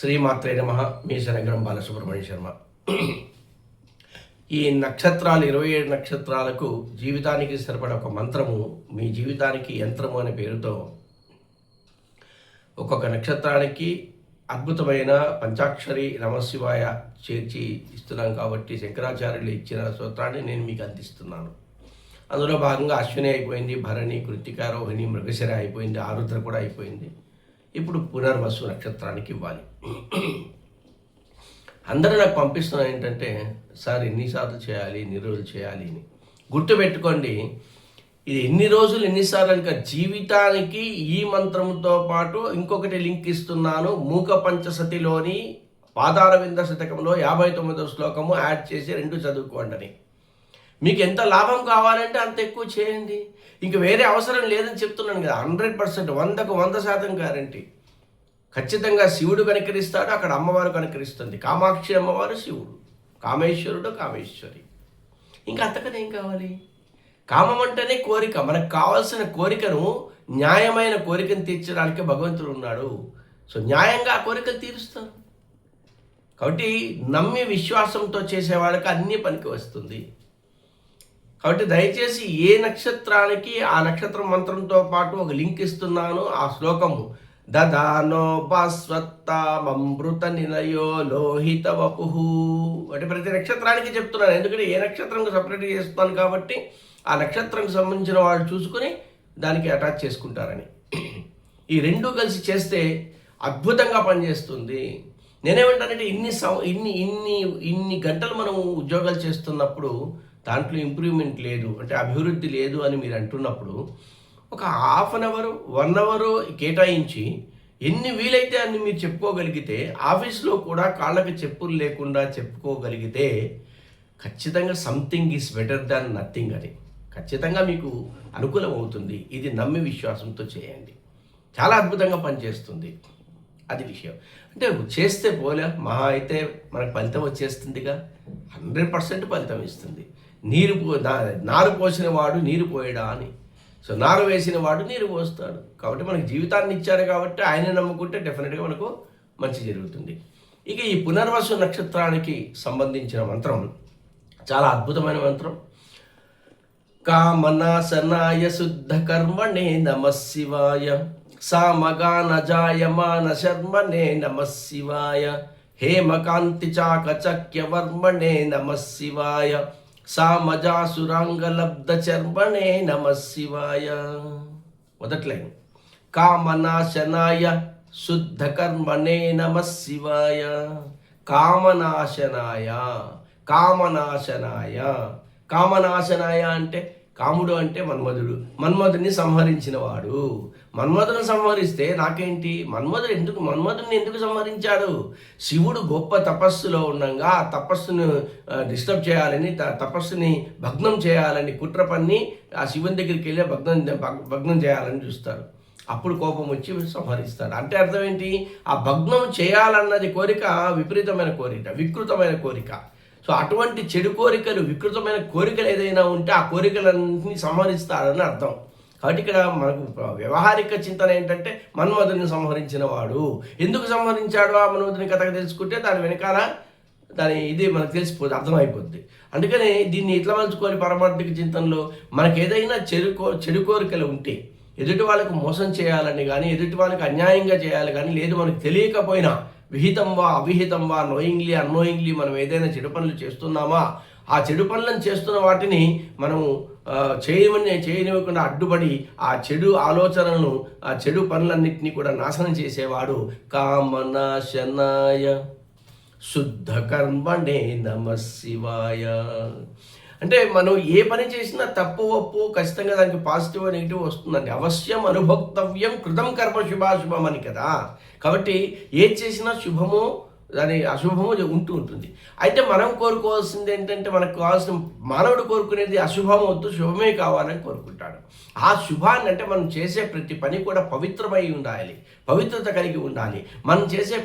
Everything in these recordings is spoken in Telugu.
శ్రీమాత్రే నమః. మీ శనగరం బాలసుబ్రహ్మణ్య శర్మ. ఈ నక్షత్రాలు 27 నక్షత్రాలకు జీవితానికి సరిపడ ఒక మంత్రము, మీ జీవితానికి యంత్రము అనే పేరుతో ఒక్కొక్క నక్షత్రానికి అద్భుతమైన పంచాక్షరి నమశివాయ చేర్చి ఇస్తున్నాం. కాబట్టి శంకరాచార్యులు ఇచ్చిన స్తోత్రాన్ని నేను మీకు అందిస్తున్నాను. అందులో భాగంగా అశ్విని అయిపోయింది, భరణి, కృత్తిక, రోహిణి, మృగశిర అయిపోయింది, ఆరుద్ర కూడా అయిపోయింది. ఇప్పుడు పునర్వసు నక్షత్రానికి ఇవ్వాలి. అందరూ నాకు పంపిస్తున్నారు ఏంటంటే, సార్ ఎన్నిసార్లు చేయాలి, ఎన్ని రోజులు చేయాలి అని. గుర్తుపెట్టుకోండి, ఇది ఎన్ని రోజులు ఎన్నిసార్లు అని జీవితానికి ఈ మంత్రంతో పాటు ఇంకొకటి లింక్ ఇస్తున్నాను. మూక పంచసతిలోని పాదారవింద శతకంలో 59వ శ్లోకము యాడ్ చేసి 2 చదువుకోండి అని. మీకు ఎంత లాభం కావాలంటే అంత ఎక్కువ చేయండి. ఇంక వేరే అవసరం లేదని చెప్తున్నాను కదా. 100%, 100కు 100% గ్యారంటీ. ఖచ్చితంగా శివుడు కనికరిస్తాడు, అక్కడ అమ్మవారు కనికరిస్తుంది. కామాక్షి అమ్మవారు శివుడు, కామేశ్వరుడు కామేశ్వరి. ఇంకా అంతకన్నా ఏం కావాలి? కామం అంటేనే కోరిక. మనకు కావాల్సిన కోరికను, న్యాయమైన కోరికను తీర్చడానికి భగవంతుడు ఉన్నాడు. సో న్యాయంగా ఆ కోరికలు తీరుస్తాను. కాబట్టి నమ్మి విశ్వాసంతో చేసేవాళ్ళకి అన్నీ పనికి వస్తుంది. కాబట్టి దయచేసి ఏ నక్షత్రానికి ఆ నక్షత్రం మంత్రంతో పాటు ఒక లింక్ ఇస్తున్నాను. ఆ శ్లోకము దదానో భాస్వత్తామృత నిలయో లోహిత వపుహు అంటే ప్రతి నక్షత్రానికి చెప్తున్నాను. ఎందుకంటే ఏ నక్షత్రం సపరేట్గా చేస్తున్నాను కాబట్టి ఆ నక్షత్రంకి సంబంధించిన వాళ్ళు చూసుకొని దానికి అటాచ్ చేసుకుంటారని. ఈ 2 కలిసి చేస్తే అద్భుతంగా పనిచేస్తుంది. నేనేమంటానంటే ఇన్ని గంటలు మనం ఉద్యోగాలు చేస్తున్నప్పుడు దాంట్లో ఇంప్రూవ్మెంట్ లేదు, అంటే అభివృద్ధి లేదు అని మీరు అంటున్నప్పుడు ఒక హాఫ్ అన్ అవర్ 1 అవర్ కేటాయించి ఎన్ని వీలైతే అన్ని మీరు చెప్పుకోగలిగితే, ఆఫీస్లో కూడా కాళ్ళకి చెప్పులు లేకుండా చెప్పుకోగలిగితే ఖచ్చితంగా something is better than nothing అని ఖచ్చితంగా మీకు అనుకూలం అవుతుంది. ఇది నమ్మి విశ్వాసంతో చేయండి, చాలా అద్భుతంగా పనిచేస్తుంది. అది విషయం. అంటే చేస్తే పోలే మహా అయితే మనకు ఫలితం వచ్చేస్తుందిగా. 100% ఫలితం ఇస్తుంది. నారు పోసిన వాడు నీరు పోయడా అని. సో నారు వేసిన వాడు నీరు పోస్తాడు. కాబట్టి మనకు జీవితాన్ని ఇచ్చారు కాబట్టి ఆయన నమ్ముకుంటే డెఫినెట్గా మనకు మంచి జరుగుతుంది. ఇక ఈ పునర్వసు నక్షత్రానికి సంబంధించిన మంత్రం చాలా అద్భుతమైన మంత్రం. కామనాశనాయ శుద్ధ కర్మణే నమః శివాయ, సామగాన జాయమాన శర్మణే నమః శివాయ, హేమకాంతి చాకచక్యవర్మణే నమః శివాయ, సామజాసురాంగలబ్ధ చర్మణే నమః శివాయ. మొదటి లైన్ కామనాశనాయ శుద్ధ కర్మణే నమః శివాయ. కామనాశనాయ, కామనాశనాయ, కామనాశనాయ అంటే కాముడు అంటే మన్మధుడు, మన్మధుడిని సంహరించిన వాడు. మన్మధుని సంహరిస్తే నాకేంటి? మన్మధుడిని ఎందుకు సంహరించాడు? శివుడు గొప్ప తపస్సులో ఉండగా ఆ తపస్సును డిస్టర్బ్ చేయాలని, తపస్సుని భగ్నం చేయాలని కుట్ర పన్ని ఆ శివుని దగ్గరికి వెళ్ళి భగ్నం చేయాలని చూస్తాడు. అప్పుడు కోపం వచ్చి సంహరిస్తాడు. అంటే అర్థం ఏంటి? ఆ భగ్నం చేయాలన్నది కోరిక విపరీతమైన కోరిక, వికృతమైన కోరిక. సో అటువంటి చెడు కోరికలు, వికృతమైన కోరికలు ఏదైనా ఉంటే ఆ కోరికలన్నింటినీ సంహరిస్తాడని అర్థం. కాబట్టి ఇక్కడ మనకు వ్యవహారిక చింతన ఏంటంటే మన్మధుని సంహరించిన వాడు. ఎందుకు సంహరించాడు ఆ మన్మధుని కథకు తెలుసుకుంటే దాని వెనకాల ఇది మనకు తెలిసిపోతుంది, అర్థమైపోద్ది. అందుకని దీన్ని ఇట్లా మలుచుకోవాలి. పరమార్థిక చింతనలో మనకు ఏదైనా చెడు కోరికలు ఉంటే, ఎదుటి వాళ్ళకు మోసం చేయాలని కానీ, ఎదుటి వాళ్ళకి అన్యాయంగా చేయాలి కానీ, లేదు మనకు తెలియకపోయినా విహితంవా అవిహితంవా, నోయింగ్లీ అన్నోయింగ్లీ మనం ఏదైనా చెడు పనులు చేస్తున్నామా, ఆ చెడు పనులను చేస్తున్న వాటిని మనము చేయనివ్వకుండా అడ్డుపడి ఆ చెడు ఆలోచనలను, ఆ చెడు పనులన్నింటినీ కూడా నాశనం చేసేవాడు. కామనాశనాయ శుద్ధ కర్మణే నమః శివాయ. అంటే మనం ఏ పని చేసినా తప్పు ఒప్పు ఖచ్చితంగా దానికి పాజిటివ్ నెగిటివ్ వస్తుందండి. అవశ్యం అనుభోక్తవ్యం కృతం కర్మ శుభాశుభం అని కదా. కాబట్టి ఏది చేసినా శుభమో దాని అశుభము ఉంటూ ఉంటుంది. అయితే మనం కోరుకోవాల్సింది ఏంటంటే, మనకు కావాల్సిన మానవుడు కోరుకునేది అశుభం వద్దు, శుభమే కావాలని కోరుకుంటాడు. ఆ శుభాన్ని అంటే మనం చేసే ప్రతి పని కూడా పవిత్రమై ఉండాలి, పవిత్రత కలిగి ఉండాలి. మనం చేసే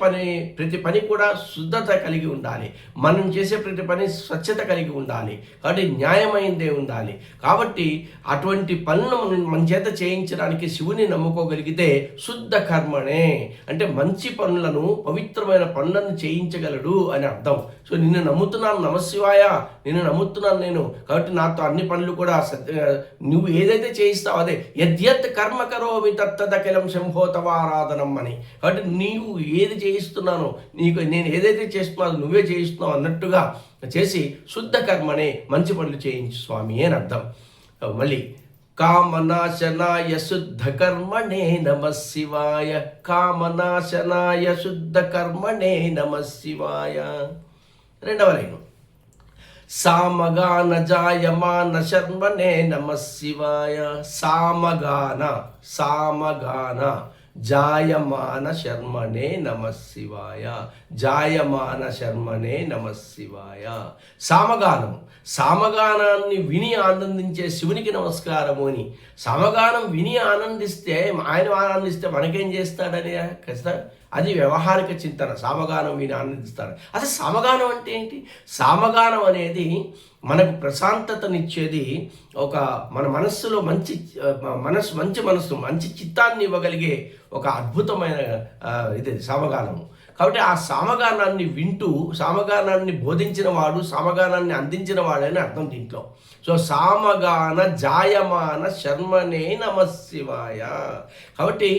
ప్రతి పని కూడా శుద్ధత కలిగి ఉండాలి. మనం చేసే ప్రతి పని స్వచ్ఛత కలిగి ఉండాలి. కాబట్టి న్యాయమైందే ఉండాలి. కాబట్టి అటువంటి పనులను మన చేత చేయించడానికి శివుని నమ్ముకోగలిగితే శుద్ధ కర్మనే అంటే మంచి పనులను, పవిత్రమైన పనులను చేయించగలడు అని అర్థం. సో నిన్ను నమ్ముతున్నాను, నమశివాయ నిన్ను నమ్ముతున్నాను నేను, కాబట్టి నాతో అన్ని పనులు కూడా నువ్వు ఏదైతే చేయిస్తావు అదే యద్యత్ కర్మ కరోమి తత్తదఖిలం శంభో తవారాధనం అని. కాబట్టి నీవు ఏది చేయిస్తున్నానో, నీకు నేను ఏదైతే చేస్తున్నానో నువ్వే చేయిస్తున్నావు అన్నట్టుగా చేసి శుద్ధ కర్మనే మంచి పనులు చేయించు స్వామి అని అర్థం. మళ్ళీ కామనాశనాయ శుద్ధ కర్మణే నమః శివాయ, కామనాశనాయ శుద్ధ కర్మణే నమః శివాయ. రెండవ లైను సామగాన జాయమాన శర్మణే నమః శివాయ, సామగాన సామగాన జాయమాన శర్మణే నమః శివాయ, జాయమాన శర్మణే నమః శివాయ. సామగానం, సామగానాన్ని విని ఆనందించే శివునికి నమస్కారము అని. సామగానం విని ఆనందిస్తే, ఆయన ఆనందిస్తే మనకేం చేస్తాడని ఖచ్చితంగా అది వ్యవహారిక చింతన. సామగానం విని ఆనందిస్తాడు. అసలు సామగానం అంటే ఏంటి? సామగానం అనేది మనకు ప్రశాంతతనిచ్చేది, ఒక మన మనస్సులో మంచి చిత్తాన్ని ఇవ్వగలిగే ఒక అద్భుతమైన ఇది సామగానము. కాబట్టి ఆ సామగానాన్ని వింటూ, సామగానాన్ని బోధించిన వాడు, సామగానాన్ని అందించిన వాడని అర్థం దీంట్లో. సో సామగాన జాయమాన శర్మనే నమః శివాయ. కాబట్టి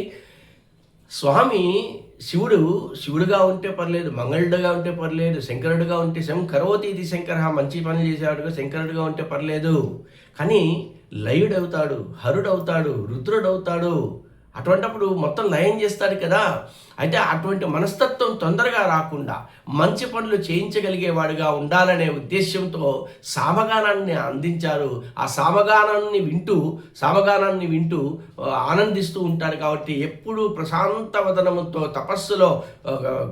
స్వామి శివుడుగా ఉంటే పర్లేదు, మంగళుడుగా ఉంటే పర్లేదు, శంకరుడుగా ఉంటే కరోతి ఇది శంకర, మంచి పనులు చేసేవాడుగా శంకరుడుగా ఉంటే పర్లేదు. కానీ లయుడవుతాడు, హరుడవుతాడు, రుద్రుడవుతాడు. అటువంటిప్పుడు మొత్తం లయం చేస్తాడు కదా. అయితే అటువంటి మనస్తత్వం తొందరగా రాకుండా మంచి పనులు చేయించగలిగేవాడుగా ఉండాలనే ఉద్దేశంతో సామగానాన్ని అందించారు. ఆ సామగానాన్ని వింటూ ఆనందిస్తూ ఉంటారు. కాబట్టి ఎప్పుడూ ప్రశాంత వదనముతో తపస్సులో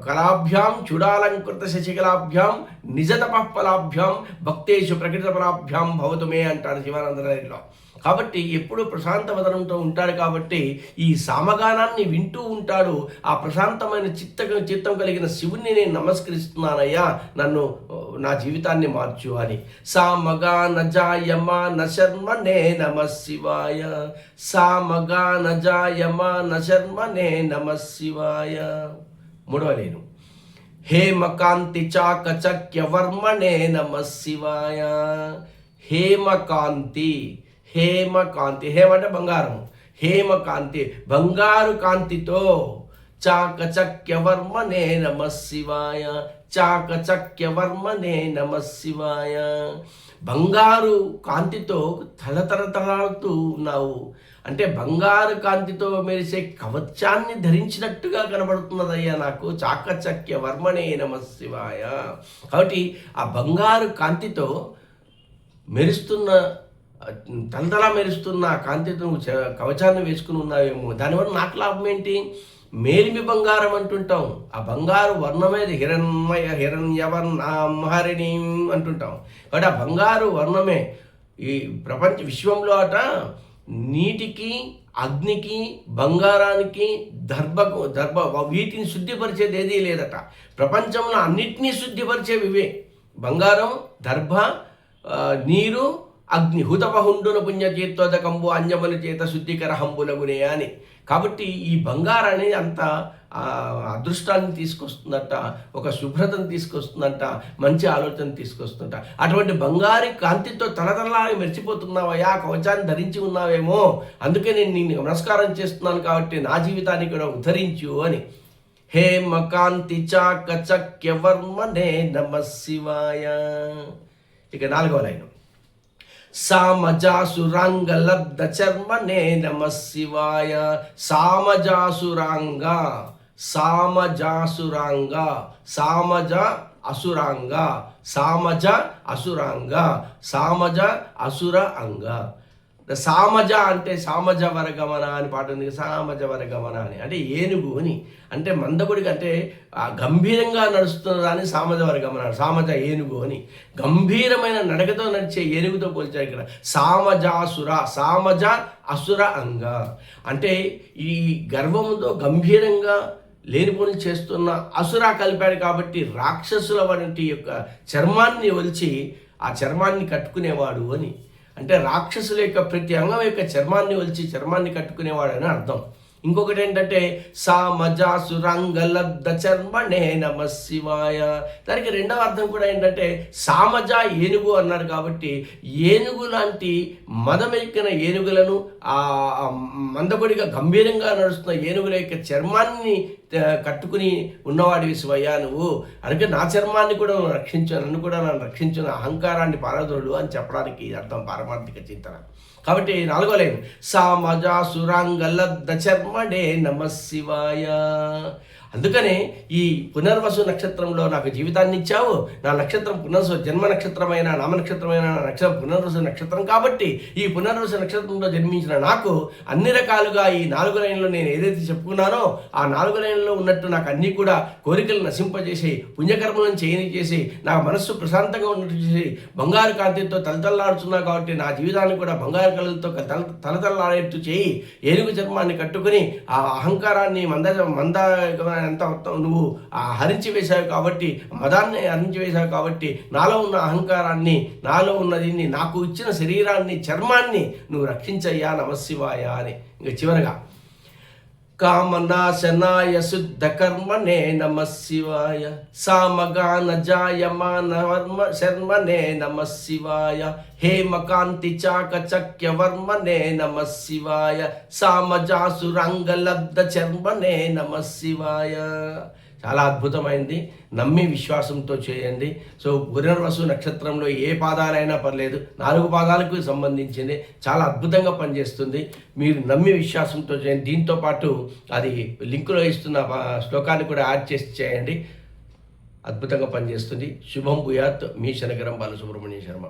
కళాభ్యాం చుడాలంకృత శశికళాభ్యాం నిజ తపఃఫలాభ్యాం భక్తేషు ప్రకృత ఫలాభ్యాం భవతుమే అంటాడు శివానందరాయలో. కాబట్టి ఎప్పుడు ప్రశాంత వదనంతో ఉంటాడు. కాబట్టి ఈ సామగానాన్ని వింటూ ఉంటాడు. ఆ ప్రశాంతమైన చిత్తం కలిగిన శివుణ్ణి నేను నమస్కరిస్తున్నానయ్యా, నన్ను నా జీవితాన్ని మార్చు అని. సామగాన జాయమాన శర్మనే నమః శివాయ, సామగాన జాయమాన శర్మనే నమః శివాయ. మూడవ లేను హేమకాంతి చాకచక్య వర్మణే నమః శివాయ. హేమకాంతి, హేమకాంతి, హేమ అంటే బంగారం, హేమకాంతి బంగారు కాంతితో, చాకచక్యవర్మనే నమః శివాయ, చాకచక్యవర్మనే నమః శివాయ. బంగారు కాంతితో తలతలతలాడుతూ ఉన్నావు అంటే బంగారు కాంతితో మెరిసే కవచాన్ని ధరించినట్టుగా కనబడుతున్నదయ్యా నాకు. చాకచక్యవర్మనే నమః శివాయ. కాబట్టి ఆ బంగారు కాంతితో మెరుస్తున్న, తలతలా మెరుస్తున్న కాంతితో కవచాన్ని వేసుకుని ఉన్నావేమో. దానివల్ల నాకు లాభం ఏంటి? మేలిమి బంగారం అంటుంటాం. ఆ బంగారు వర్ణమేది హిరణ్మయ హిరణ్యవర్ణం హరిణీం అంటుంటాం. కాబట్టి ఆ బంగారు వర్ణమే ఈ ప్రపంచ విశ్వంలో అట నీటికి, అగ్నికి, బంగారానికి, దర్భ వీటిని శుద్ధిపరిచేది ఏదీ లేదట. ప్రపంచంలో అన్నిటినీ శుద్ధిపరిచేవి ఇవే: బంగారం, దర్భ, నీరు, అగ్ని. హుతపహుండున పుణ్యచేత్తోదకంబు అంజమలు చేత శుద్ధికర హంబులగునే అని. కాబట్టి ఈ బంగారాన్ని అంత అదృష్టాన్ని తీసుకొస్తుందట, ఒక శుభ్రతను తీసుకొస్తుందంట, మంచి ఆలోచన తీసుకొస్తుందట. అటువంటి బంగారి కాంతితో తలతలలాగా మెరిచిపోతున్నావయ్యా, కవచాన్ని ధరించి ఉన్నావేమో, అందుకే నేను నిన్ను నమస్కారం చేస్తున్నాను, కాబట్టి నా జీవితాన్ని కూడా ఉద్ధరించు అని. హేమకాంతి చాకచక్యవర్మనే నమః శివాయ. ఇక 4వ లైను సామజాసురాంగలబ్ధ చర్మనే నమః శివాయ. సామజాసురాంగ, సామజాసురాంగ, సామజ అసురాంగ, సామజ అసురాంగ, సామజ అసుర అంగ. సామజ అంటే సామజ వరగమన అని పాట ఉంది. సామజ వరగమన అని అంటే ఏనుగు అని, అంటే మందకొడికి అంటే గంభీరంగా నడుస్తున్న అని సామజ వరగమన, సామజ ఏనుగు అని, గంభీరమైన నడకతో నడిచే ఏనుగుతో పోల్చారు ఇక్కడ. సామజాసుర, సామజ అసుర అంగ అంటే ఈ గర్వముతో గంభీరంగా లేని పనులు చేస్తున్న అసుర కలిపాడు కాబట్టి రాక్షసుల వంటి యొక్క చర్మాన్ని ఒలిచి ఆ చర్మాన్ని కట్టుకునేవాడు అని, అంటే రాక్షసుల యొక్క ప్రతి అంగం యొక్క చర్మాన్ని ఒలిచి చర్మాన్ని కట్టుకునేవాడు అని అర్థం. ఇంకొకటి ఏంటంటే సామజాసురంగలబ్ధ చర్మణే నమ శివాయ. దానికి రెండవ అర్థం కూడా ఏంటంటే సామజ ఏనుగు అన్నారు కాబట్టి ఏనుగు లాంటి మదమెక్కిన ఏనుగులను ఆ మందకొడిగా గంభీరంగా నడుస్తున్న ఏనుగుల యొక్క చర్మాన్ని కట్టుకుని ఉన్నవాడివి శివయ్య నువ్వు, అందుకే నా చర్మాన్ని కూడా నువ్వు రక్షించు, నన్ను కూడా నన్ను రక్షించిన అహంకారాన్ని పారదోడు అని చెప్పడానికి అర్థం పారమార్థిక చింతన. కాబట్టి 4వ లైన్ సామజాసురాంగలబ్ధ చర్మడే నమ శివాయ. అందుకనే ఈ పునర్వసు నక్షత్రంలో నాకు జీవితాన్ని ఇచ్చావు. నా నక్షత్రం పునర్వసు జన్మ నక్షత్రమైన నామ నక్షత్రమైన నక్షత్రం పునర్వసు నక్షత్రం కాబట్టి ఈ పునర్వసు నక్షత్రంలో జన్మించిన నాకు అన్ని రకాలుగా ఈ 4 లైన్లో నేను ఏదైతే చెప్పుకున్నానో ఆ 4 లైన్లో ఉన్నట్టు నాకు అన్నీ కూడా కోరికలు నశింపజేసి పుణ్యకర్మలను చేయనిచేసి నా మనస్సు ప్రశాంతంగా ఉన్నట్టు చేసి బంగారు కాంతితో తలతల్లాడుతున్నా కాబట్టి నా జీవితాన్ని కూడా బంగారు కళలతో తలతల్లాడేట్టు చేయి. ఏనుగు చర్మాన్ని కట్టుకుని ఆ అహంకారాన్ని ఎంత నువ్వు హరించి వేశావు కాబట్టి, మదాన్ని హరించి వేశావు కాబట్టి నాలో ఉన్న అహంకారాన్ని, నాలో ఉన్నది నాకు ఇచ్చిన శరీరాన్ని, చర్మాన్ని నువ్వు రక్షించయ్యా నమశివాయ అని. ఇంకా చివరగా కామనాశనాయ శుద్ధ కర్మనే నమ శివాయ, సామగాన జాయమాన వర్మ శర్మనే నమ శివాయ, హేమకాంతి చాకచక్య వర్మనే నమ శివాయ, సామజాసురంగలబ్ధ చర్మనే నమ శివాయ. చాలా అద్భుతమైంది. నమ్మి విశ్వాసంతో చేయండి. సో పునర్వసు నక్షత్రంలో ఏ పాదాలైనా పర్లేదు, 4 పాదాలకు సంబంధించింది, చాలా అద్భుతంగా పనిచేస్తుంది. మీరు నమ్మి విశ్వాసంతో చేయండి. దీంతో పాటు అది లింకులో ఇస్తున్న శ్లోకాన్ని కూడా యాడ్ చేసి చేయండి. అద్భుతంగా పనిచేస్తుంది. శుభం భూయాత్. మీ శనగరం బాలసుబ్రహ్మణ్య శర్మ.